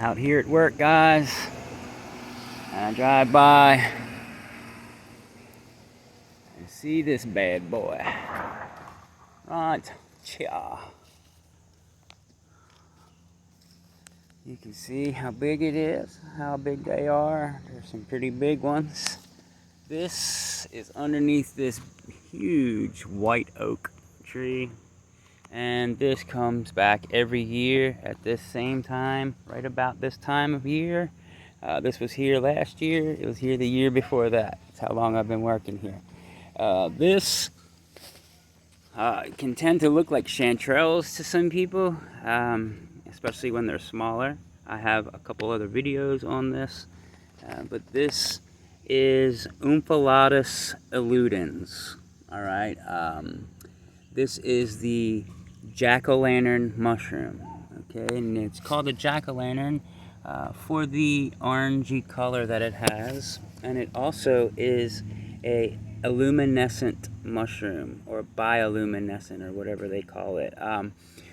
Out here at work, guys, and I drive by and see this bad boy. Right, cha. You can see how big it is, how big they are. There's some pretty big ones. This is underneath this huge white oak tree. And this comes back every year at this same time, right about this time of year. This was here last year. It was here the year before that. That's how long I've been working here. This can tend to look like chanterelles to some people, especially when they're smaller. I have a couple other videos on this, but this is omphalotus illudens. All right. This is the jack-o'-lantern mushroom, okay, and it's called a jack-o'-lantern for the orangey color that it has, and it also is a illuminescent mushroom, or bioluminescent, or whatever they call it,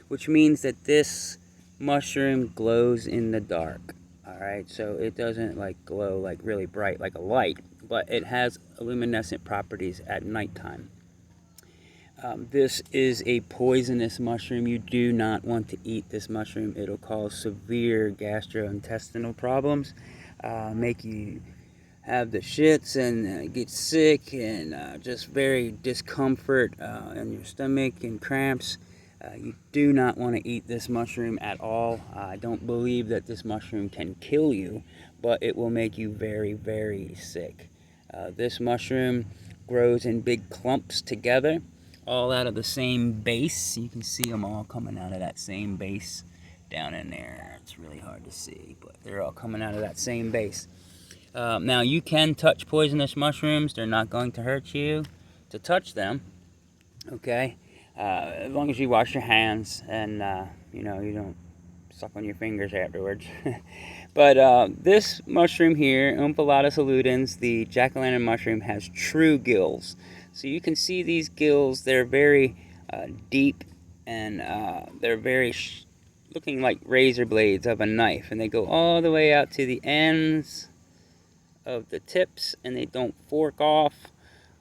which means that this mushroom glows in the dark. All right, so it doesn't like glow like really bright like a light, but it has luminescent properties at nighttime. This is a poisonous mushroom. You do not want to eat this mushroom. It'll cause severe gastrointestinal problems, make you have the shits and get sick, and just very discomfort in your stomach and cramps. You do not want to eat this mushroom at all. I don't believe that this mushroom can kill you, but it will make you very, very sick. This mushroom grows in big clumps together, all out of the same base. You can see them all coming out of that same base down in there. It's really hard to see, but they're all coming out of that same base. Now, you can touch poisonous mushrooms. They're not going to hurt you to touch them, okay? As long as you wash your hands and, you don't suck on your fingers afterwards. But this mushroom here, omphalotus illudens, the jack-o'-lantern mushroom, has true gills. So you can see these gills. They're very deep, and they're very looking like razor blades of a knife, and they go all the way out to the ends of the tips, and they don't fork off.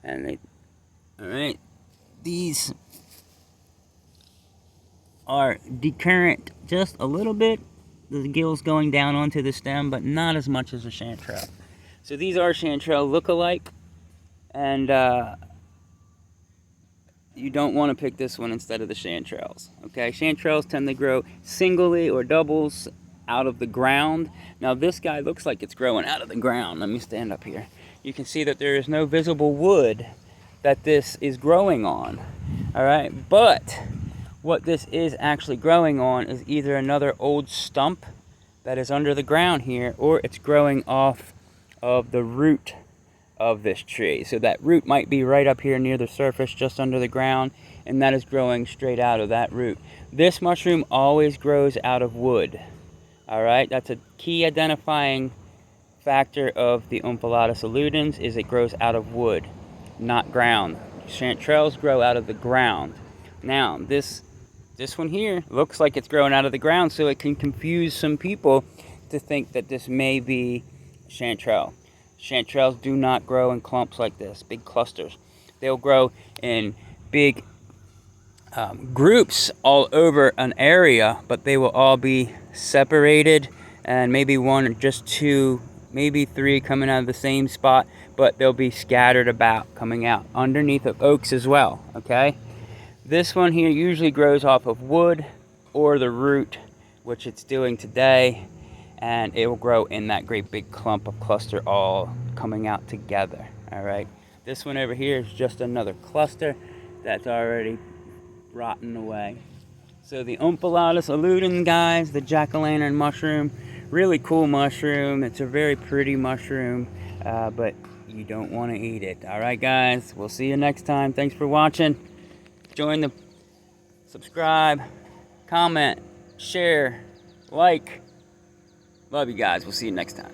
And all right, these are decurrent just a little bit, the gills going down onto the stem, but not as much as a chanterelle. So these are chanterelle look-alike, and you don't want to pick this one instead of the chanterelles. Okay, chanterelles tend to grow singly or doubles out of the ground. Now this guy looks like it's growing out of the ground. Let me stand up here. You can see that there is no visible wood that this is growing on. All right, but what this is actually growing on is either another old stump that is under the ground here, or it's growing off of the root of this tree. So that root might be right up here near the surface, just under the ground, and that is growing straight out of that root. This mushroom always grows out of wood. All right, that's a key identifying factor of the omphalotus illudens, is it grows out of wood, not ground. Chanterelles grow out of the ground. Now, this one here looks like it's growing out of the ground, so it can confuse some people to think that this may be chanterelle. Chanterelles do not grow in clumps like this, big clusters. They'll grow in big groups all over an area, but they will all be separated, and maybe one or just two, maybe three coming out of the same spot, but they'll be scattered about, coming out underneath of oaks as well, okay? This one here usually grows off of wood or the root, which it's doing today, and it will grow in that great big clump of cluster all coming out together. All right, this one over here is just another cluster that's already rotten away. So the omphalotus illudens, guys, the jack-o'-lantern mushroom, really cool mushroom. It's a very pretty mushroom, but you don't want to eat it. All right, guys, we'll see you next time. Thanks for watching. Subscribe, comment, share, like. Love you guys. We'll see you next time.